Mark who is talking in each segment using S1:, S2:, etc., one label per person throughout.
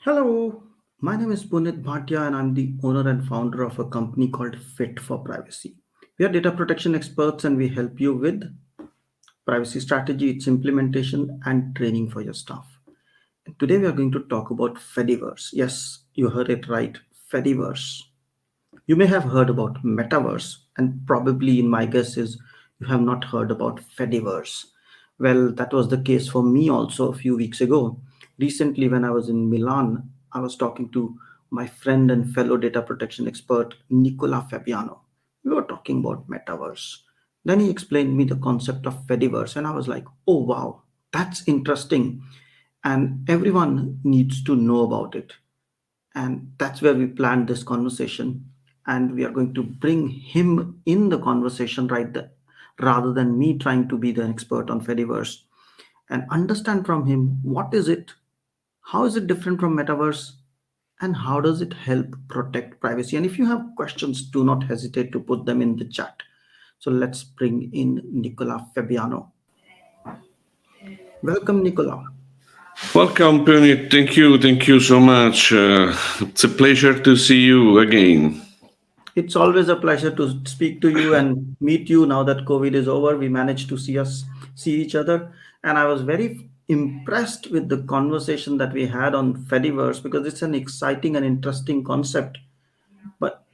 S1: Hello, my name is Punit Bhatia and I'm the owner and founder of a company called Fit for Privacy. We are data protection experts and we help you with privacy strategy, its implementation, and training for your staff. And today we are going to talk about Fediverse. Yes, you heard it right, Fediverse. You may have heard about Metaverse, and probably, in my guess, is you have not heard about Fediverse. Well, that was the case for me also a few weeks ago. Recently, when I was in Milan, I was talking to my friend and fellow data protection expert, Nicola Fabiano. We were talking about Metaverse. Then he explained me the concept of Fediverse, and I was like, oh wow, that's interesting. And everyone needs to know about it. And that's where we planned this conversation. And we are going to bring him in the conversation right there, rather than me trying to be the expert on Fediverse, and understand from him what is it, how is it different from Metaverse, and how does it help protect privacy. And if you have questions, do not hesitate to put them in the chat. So let's bring in Nicola Fabiano. Welcome, Nicola.
S2: Welcome, Punit. Thank you so much. It's a pleasure to see you again.
S1: It's always a pleasure to speak to you and meet you now that COVID is over. We managed to see each other. And I was very impressed with the conversation that we had on Fediverse because it's an exciting and interesting concept. But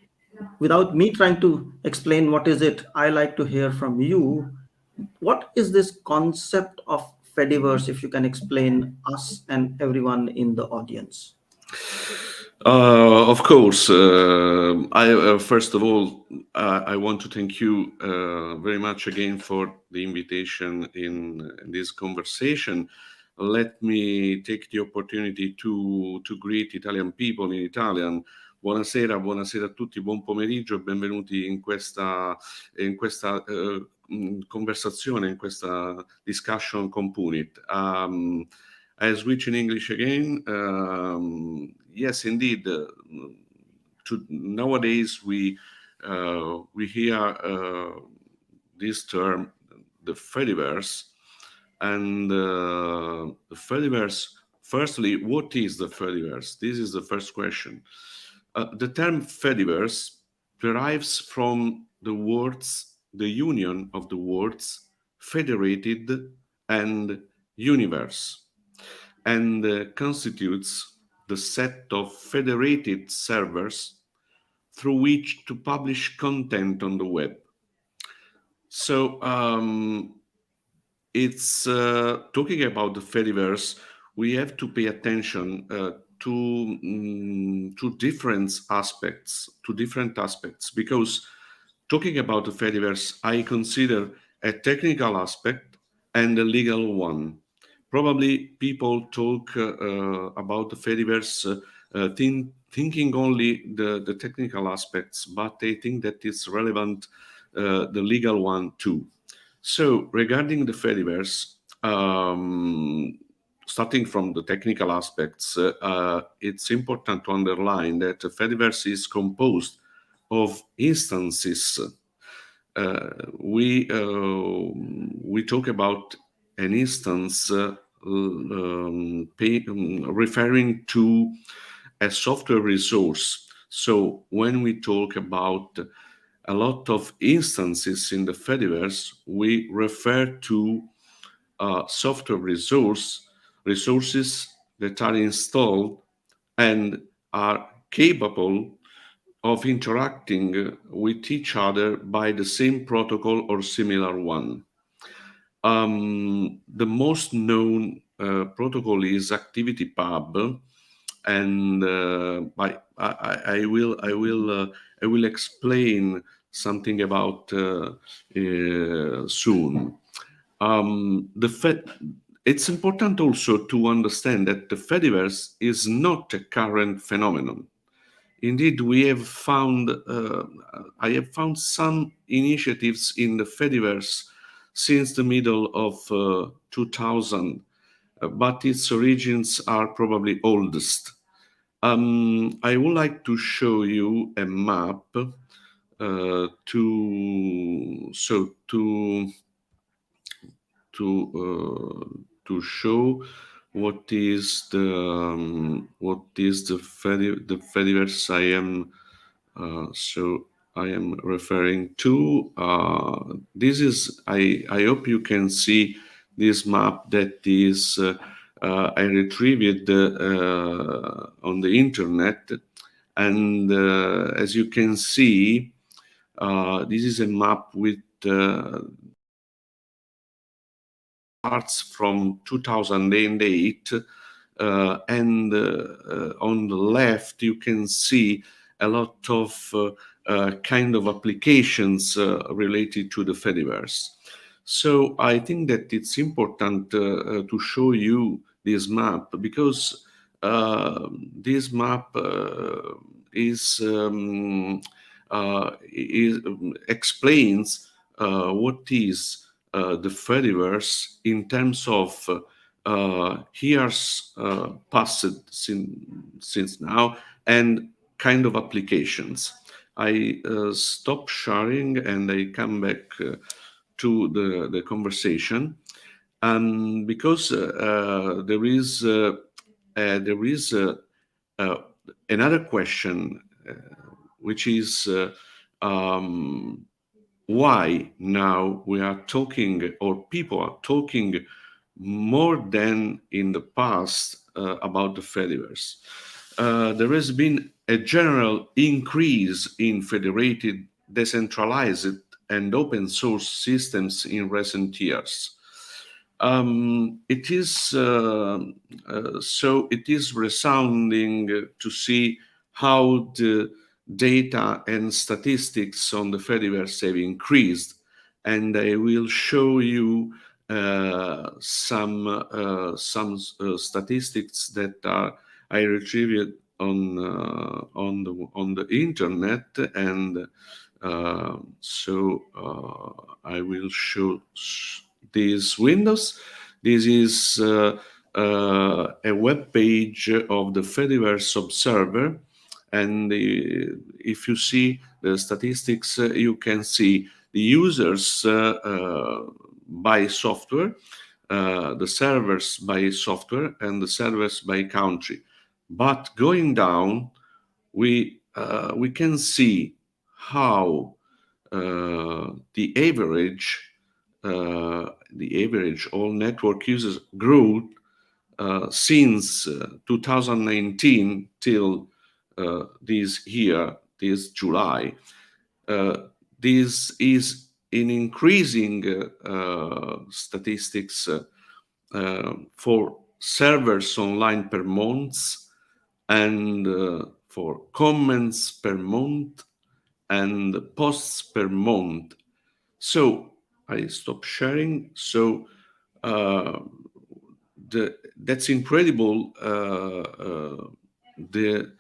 S1: without me trying to explain what is it, I like to hear from you. What is this concept of Fediverse, if you can explain us and everyone in the audience?
S2: Of course, I first of all, I want to thank you very much again for the invitation in this conversation. Let me take the opportunity to greet Italian people in Italian. Buonasera, buonasera a tutti, buon pomeriggio e benvenuti in questa conversazione, in questa discussion con Punit. I switch in English again. Yes, indeed. Nowadays we hear this term, the Fediverse, and the Fediverse. Firstly, what is the Fediverse? This is the first question. The term Fediverse derives from the union of the words federated and universe, and constitutes the set of federated servers through which to publish content on the web. So it's talking about the Fediverse. We have to pay attention to different aspects, because talking about the Fediverse, I consider a technical aspect and a legal one. Probably people talk about the Fediverse thinking only the technical aspects, but they think that it's relevant the legal one too. So regarding the Fediverse, starting from the technical aspects, it's important to underline that the Fediverse is composed of instances. We talk about an instance referring to a software resource. So when we talk about a lot of instances in the Fediverse, we refer to software resources that are installed and are capable of interacting with each other by the same protocol or similar one. The most known protocol is ActivityPub, and I will explain something about soon. It's important also to understand that the Fediverse is not a current phenomenon. Indeed, I have found some initiatives in the Fediverse since the middle of 2000, but its origins are probably oldest. I would like to show you a map to show the Fediverse I am referring to. This is I hope you can see this map that is I retrieved on the internet, and as you can see, this is a map with starts from 2008, and on the left you can see a lot of kind of applications related to the Fediverse. So I think that it's important to show you this map, because this map explains what is the Fediverse in terms of years passed since now, and kind of applications. I stop sharing and I come back to the conversation, because there is another question, which is why now we are talking, or people are talking more than in the past about the Fediverse. There has been a general increase in federated, decentralized, and open source systems in recent years. It is so it is resounding to see how the data and statistics on the Fediverse have increased, and I will show you some statistics that I retrieved on the internet, and I will show these windows. This is a web page of the Fediverse Observer, and if you see the statistics, you can see the users by software, the servers by software, and the servers by country. But going down, we can see how the average all network users grew since 2019 till this year, this July. This is in increasing statistics for servers online per month, and for comments per month, and posts per month. So I stop sharing. So that's incredible. The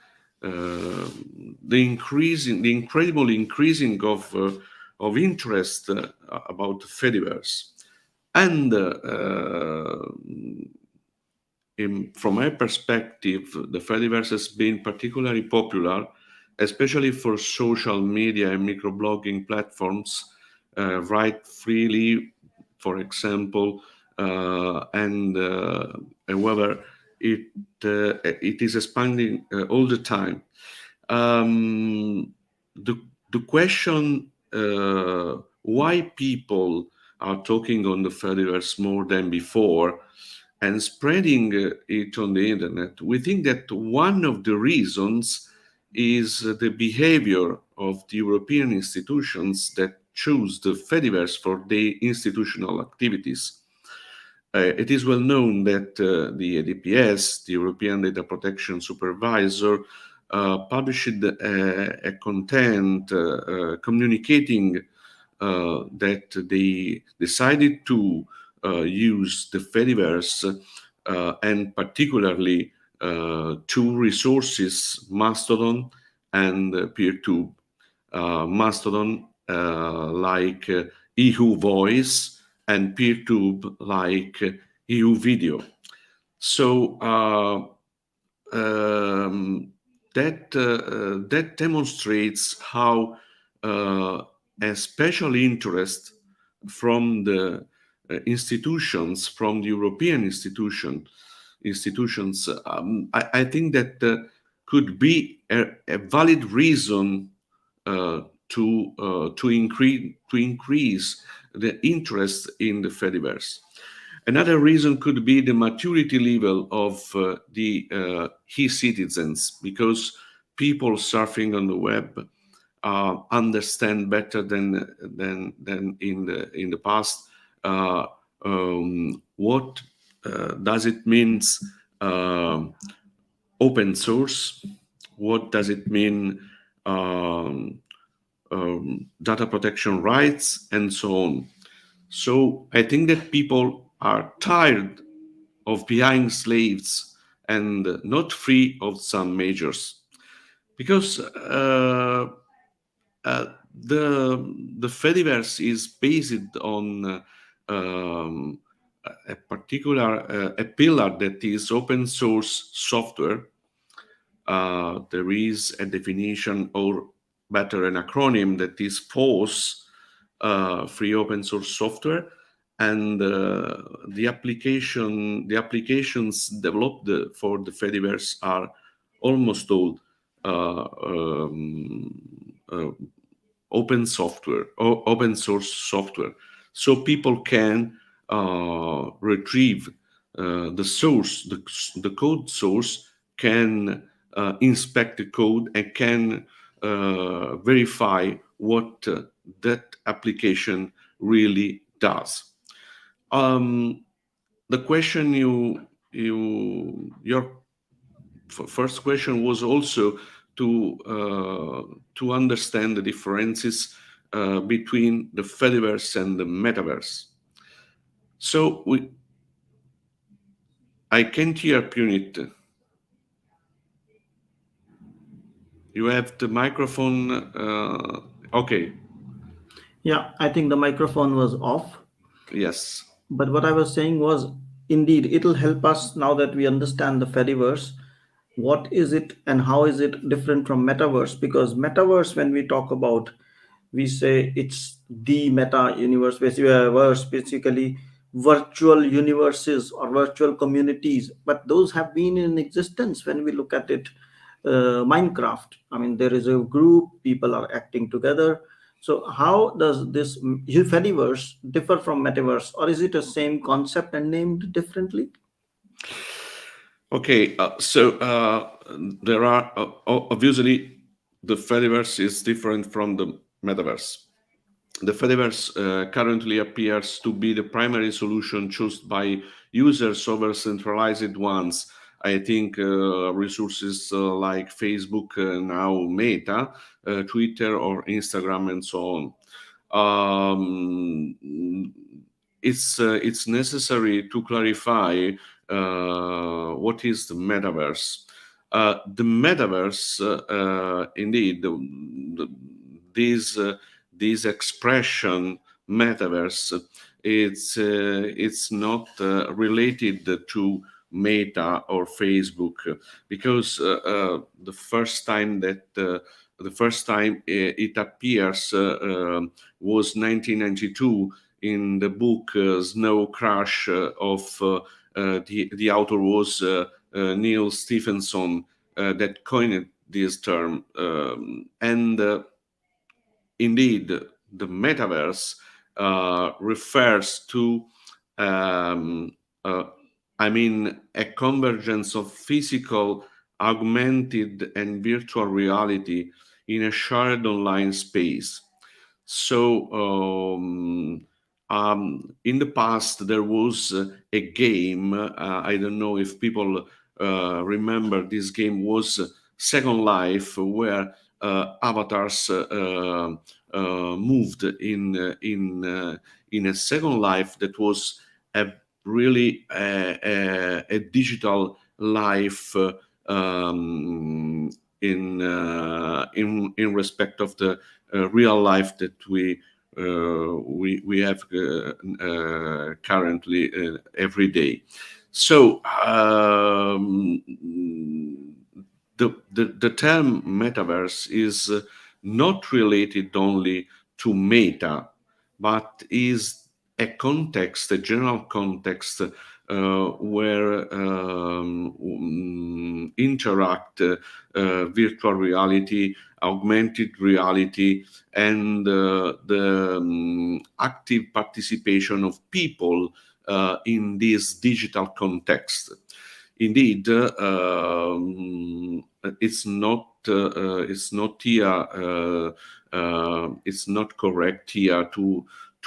S2: incredible increasing of interest about the Fediverse, and from my perspective, the Fediverse has been particularly popular, especially for social media and microblogging platforms. Write freely, for example, and however, it is expanding all the time. The question why people are talking on the Fediverse more than before and spreading it on the internet, we think that one of the reasons is the behavior of the European institutions that choose the Fediverse for their institutional activities. It is well known that the EDPS, the European Data Protection Supervisor, published a content communicating that they decided to use the Fediverse, and particularly two resources, Mastodon and PeerTube. Mastodon like EU Voice, and PeerTube like EU Video. So that demonstrates how a special interest from the institutions, from the European institution, institutions, I think that could be a valid reason to increase the interest in the Fediverse. Another reason could be the maturity level of the e-citizens, because people surfing on the web understand better than in the past what does it means um open source, what does it mean um, data protection rights, and so on. So I think that people are tired of being slaves and not free of some measures, because uh, the Fediverse is based on a particular a pillar that is open source software. There is a definition, or better, an acronym, that is FOSS, free open source software, and the applications developed for the Fediverse are almost all uh, um, uh, open source software, so people can retrieve the source, the code source, can inspect the code, and can verify what that application really does. Um, the question your first question was also to understand the differences between the Fediverse and the Metaverse. So I can't hear Punit. You have the microphone. Okay.
S1: Yeah, I think the microphone was off.
S2: Yes.
S1: But what I was saying was, indeed, it'll help us now that we understand the Fediverse. What is it and how is it different from Metaverse? Because Metaverse, when we talk about, we say it's the meta universe, basically virtual universes or virtual communities. But those have been in existence when we look at it. Minecraft, I mean, there is a group, people are acting together. So how does this Fediverse differ from Metaverse, or is it the same concept and named differently?
S2: Okay. So there are obviously the Fediverse is different from the Metaverse. The Fediverse currently appears to be the primary solution chosen by users over centralized ones. I think resources like Facebook, now Meta, Twitter, or Instagram, and so on. It's necessary to clarify what is the metaverse. The metaverse, indeed, this this expression metaverse, it's not related to Meta or Facebook, because the first time it appears was 1992 in the book Snow Crash the author was Neil Stephenson, that coined this term. And indeed, the metaverse refers to, um, uh, I mean, a convergence of physical, augmented, and virtual reality in a shared online space. So, in the past, there was a game. I don't know if people remember this game, was Second Life, where avatars moved in a Second Life that was a really a digital life in respect of the real life that we have currently every day. So the term metaverse is not related only to Meta, but is a context, a general context where interact virtual reality, augmented reality, and the active participation of people in this digital context. Indeed, it's not here. It's not correct here to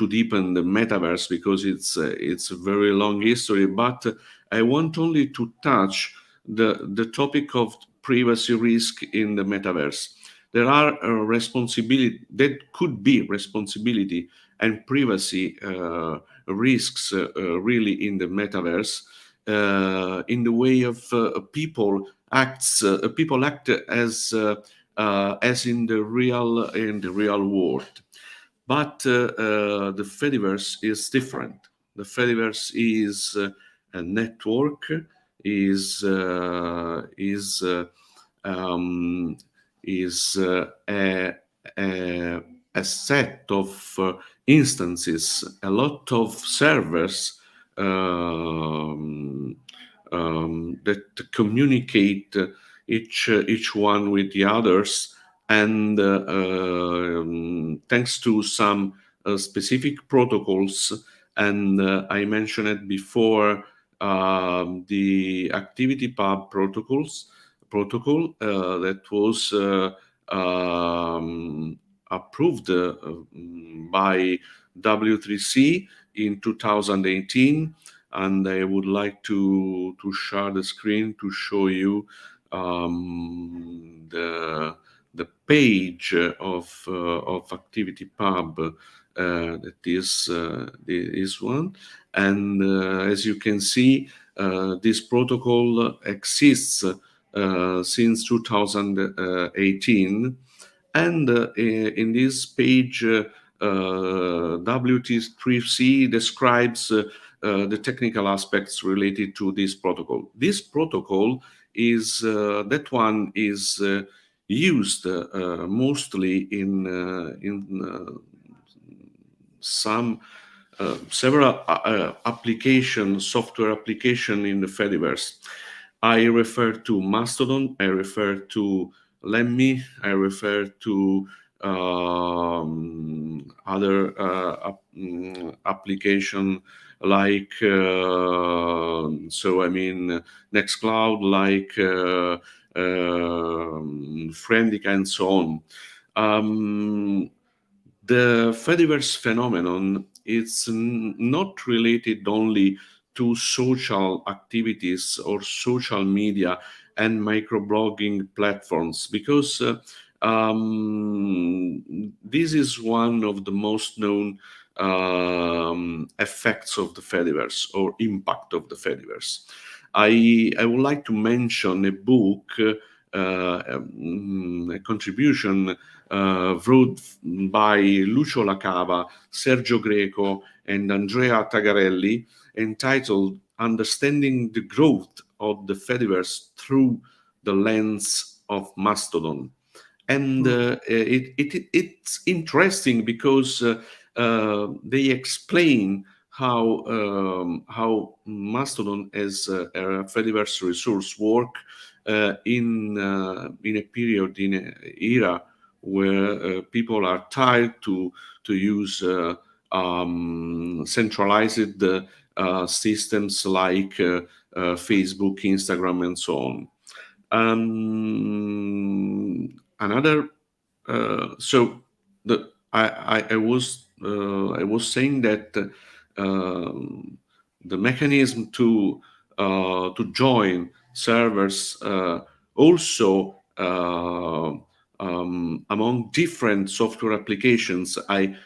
S2: deepen the metaverse because it's a very long history. But I want only to touch the topic of privacy risk in the metaverse. There are responsibility that could be responsibility and privacy risks really in the metaverse, in the way of people act as in the real world. But the Fediverse is different. The Fediverse is a network, is um, is a set of instances, a lot of servers that communicate each one with the others, and thanks to some specific protocols. And I mentioned it before, the activity pub protocol that was approved by W3C in 2018. And I would like to share the screen to show you the page of Activity Pub. That is one, and as you can see, this protocol exists since 2018. And in this page, WT3C describes the technical aspects related to this protocol. This protocol is that one is used mostly in some several software application in the Fediverse. I refer to Mastodon, I refer to Lemmy, I refer to other application like Nextcloud, like Friendica, and so on. The Fediverse phenomenon is not related only to social activities or social media and microblogging platforms, because this is one of the most known effects of the Fediverse or impact of the Fediverse. I would like to mention a book, a contribution wrote by Lucio Lacava, Sergio Greco, and Andrea Tagarelli, entitled Understanding the Growth of the Fediverse Through the Lens of Mastodon. And it's interesting because they explain how Mastodon as a Fediverse resource work in a period, in an era where people are tired to use centralized systems like Facebook, Instagram, and so on. Another so the I was saying that the mechanism to join servers also among different software applications. I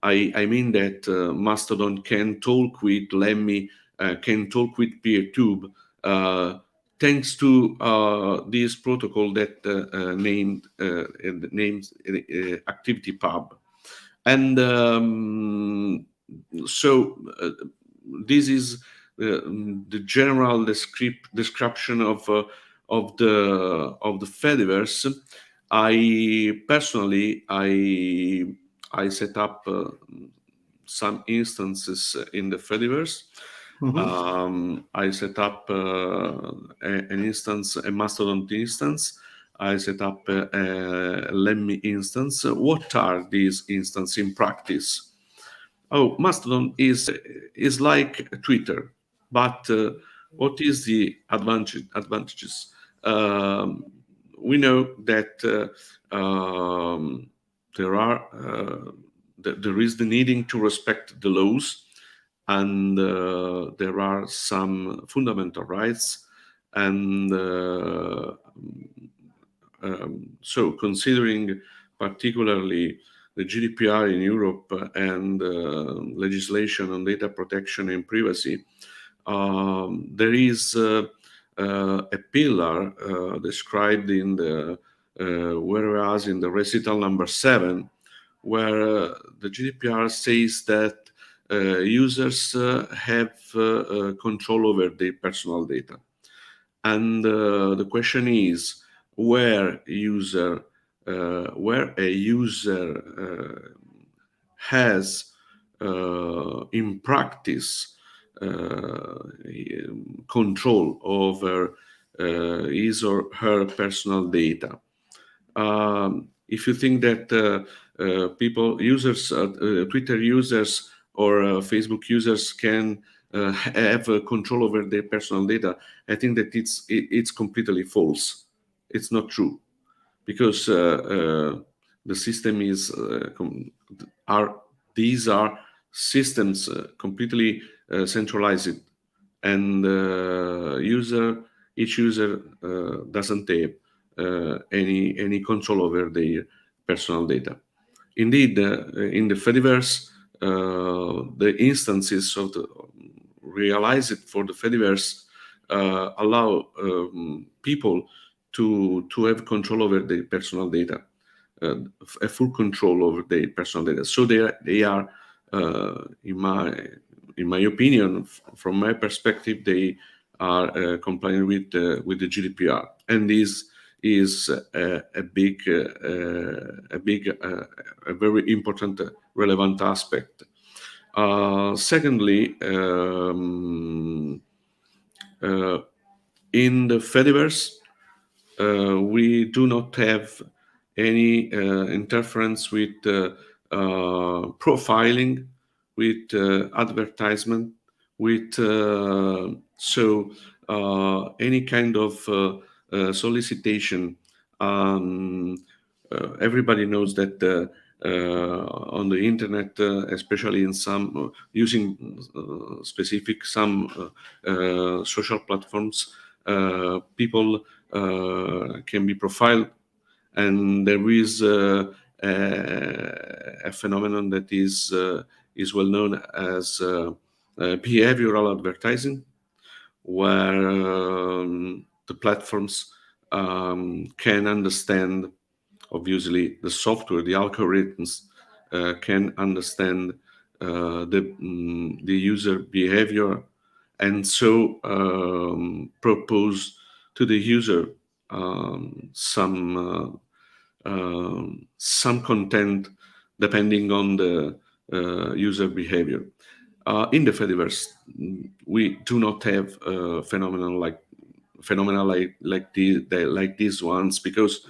S2: mean that Mastodon can talk with Lemmy, can talk with PeerTube, thanks to this protocol that names Activity Pub. And so this is the general description of the Fediverse. I personally I set up some instances in the Fediverse.
S1: Mm-hmm.
S2: I set up an instance, a Mastodon instance. I set up a Lemmy instance. What are these instances in practice? Oh, Mastodon is like Twitter, but what is the advantages? Um, we know that there are there is the needing to respect the laws, and there are some fundamental rights, and so considering particularly the GDPR in Europe and legislation on data protection and privacy, there is a pillar described in the whereas in the recital number 7, where the GDPR says that users have control over their personal data. And the question is where a user has in practice control over his or her personal data. If you think that Twitter users or Facebook users can have control over their personal data, I think that it's completely false. It's not true, because the system is are these are systems completely centralized, and each user doesn't have any control over their personal data. Indeed, in the Fediverse, the instances of the realized for the Fediverse allow people to have control over their personal data, a full control over their personal data. So they are in my opinion, from my perspective, they are complying with the GDPR, and this is a very important, relevant aspect. Secondly, in the Fediverse, we do not have any interference with profiling, with advertisement, with any kind of solicitation. Um, Everybody knows that on the internet, especially in some using specific some social platforms, people can be profiled, and there is a phenomenon that is well known as behavioral advertising, where the platforms can understand, obviously the software, the algorithms can understand the user behavior, and so propose to the user some content depending on the user behavior. In the Fediverse, we do not have phenomena like these ones, because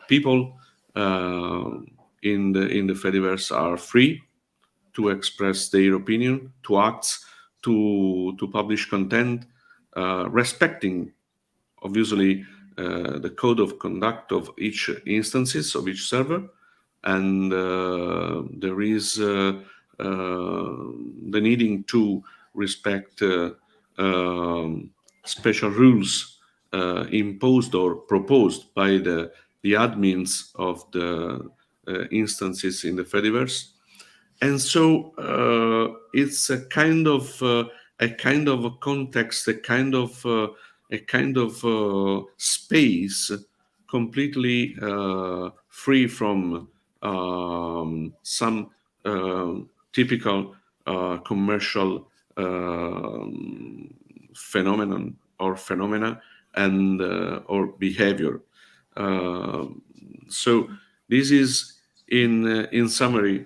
S2: people in the Fediverse are free to express their opinion, to act, to publish content, respecting obviously the code of conduct of each instances of each server, and there is the needing to respect special rules imposed or proposed by the admins of the instances in the Fediverse. And so it's a kind of a context, a kind of space completely free from some typical commercial phenomenon or phenomena, and or behavior. Uh, so this is in summary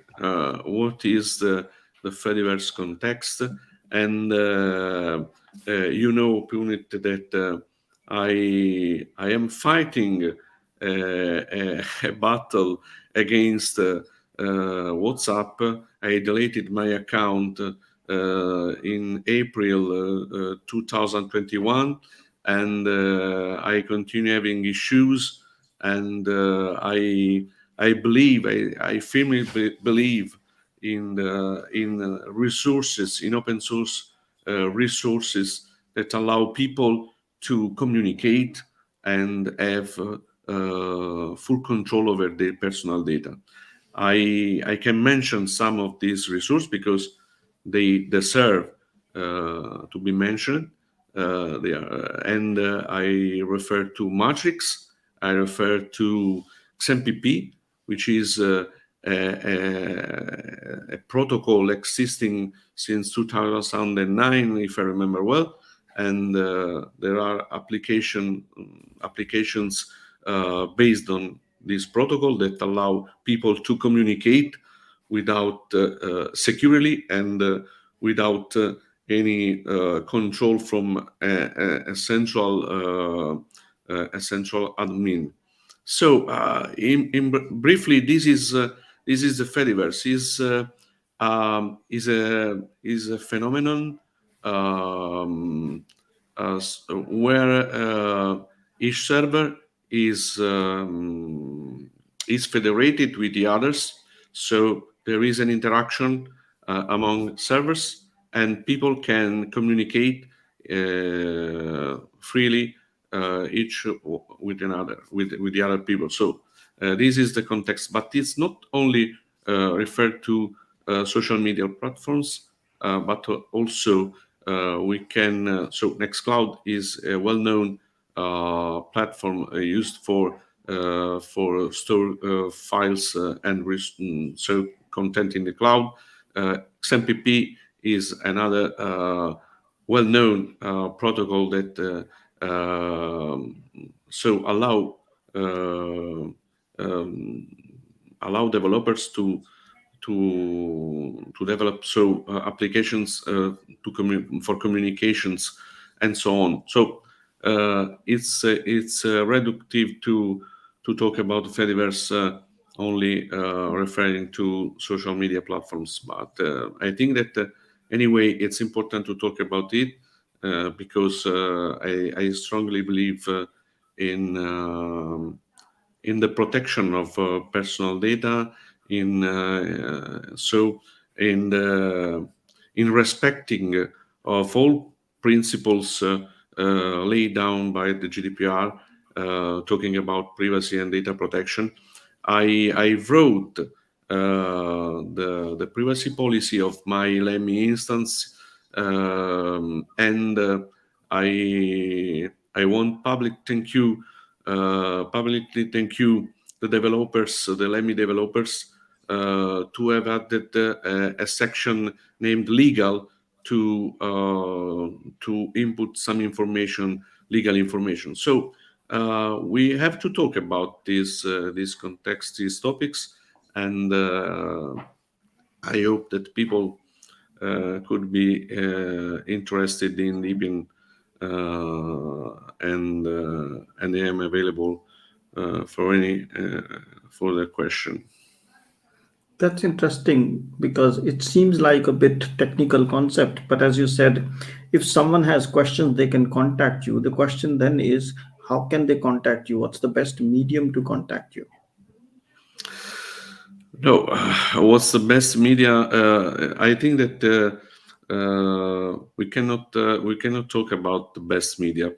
S2: what is the Fediverse context. And you know, Punit, that I am fighting a battle against WhatsApp. I deleted my account in April 2021, and I continue having issues. And I believe, I firmly believe in resources, in open source resources that allow people to communicate and have full control over their personal data. I can mention some of these resources because they deserve to be mentioned. And I refer to Matrix, I refer to XMPP, which is a protocol existing since 2009, if I remember well. And there are applications based on this protocol that allow people to communicate without securely and without any control from a central admin. So, briefly, this is the Fediverse. Is a phenomenon where each server is federated with the others. So there is an interaction among servers, and people can communicate freely, each with another, with the other people. So this is the context, but it's not only referred to social media platforms, but also we can. So Nextcloud is a well-known platform used for store files and so content in the cloud. XMPP is another well-known protocol that so uh, um, allow developers to develop applications for communications and so on. So it's reductive to talk about Fediverse only referring to social media platforms. But I think that anyway, it's important to talk about it because I strongly believe in. In the protection of personal data, in so in the, in respecting of all principles laid down by the GDPR, talking about privacy and data protection. I wrote the privacy policy of my Lemmy instance, and I want publicly thank you the developers, the Lemmy developers, to have added a section named legal to input some information, legal information. So we have to talk about this context, these topics, and I hope that people could be interested in even and I am available for any further question.
S1: That's interesting because it seems like a bit technical concept, but as you said, if someone has questions, they can contact you. The question then is, how can they contact you? What's the best medium to contact you?
S2: No, what's the best media? I think that we cannot talk about the best media.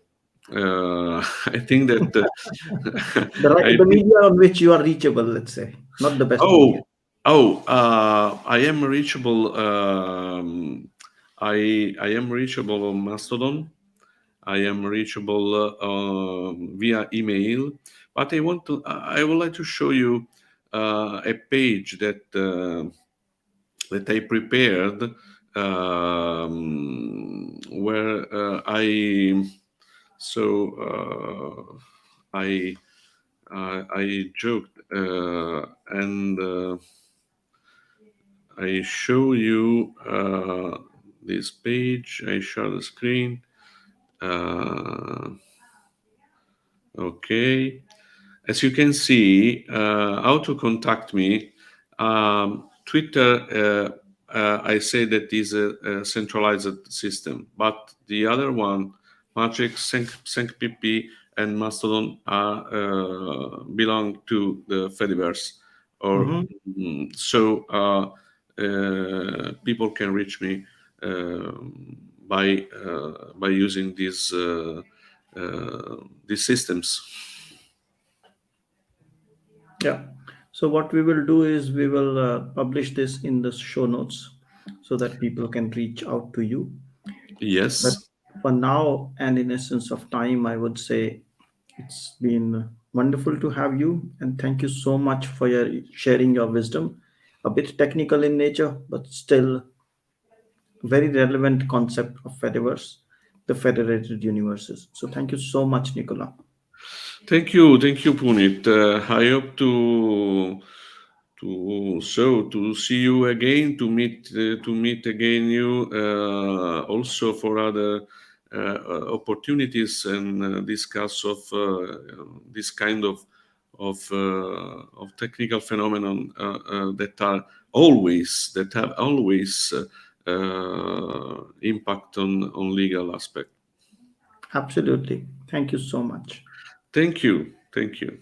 S2: I think that I
S1: The
S2: think.
S1: media on which you are reachable, let's say, not the best media.
S2: Oh, I am reachable. I am reachable on Mastodon. I am reachable via email. But I would like to show you a page that I prepared, where so I joked and I show you this page. I share the screen. Uh, okay. As you can see, how to contact me. Twitter, I say that is a centralized system, but the other one, Matrix, SyncPP, and Mastodon belong to the Fediverse. Or
S1: Mm-hmm.
S2: people can reach me by using these systems.
S1: Yeah. So what we will do is we will publish this in the show notes so that people can reach out to you. But
S2: Yes.
S1: for now, and in essence of time, I would say it's been wonderful to have you. And thank you so much for your sharing your wisdom. A bit technical in nature, but still very relevant concept of Fediverse, the federated universes. So thank you so much, Nicola.
S2: Thank you, Punit. I hope to see you again, to meet again you also for other opportunities and discuss of this kind of technical phenomenon that have always impact on legal aspect.
S1: Absolutely. Thank you so much.
S2: Thank you. Thank you.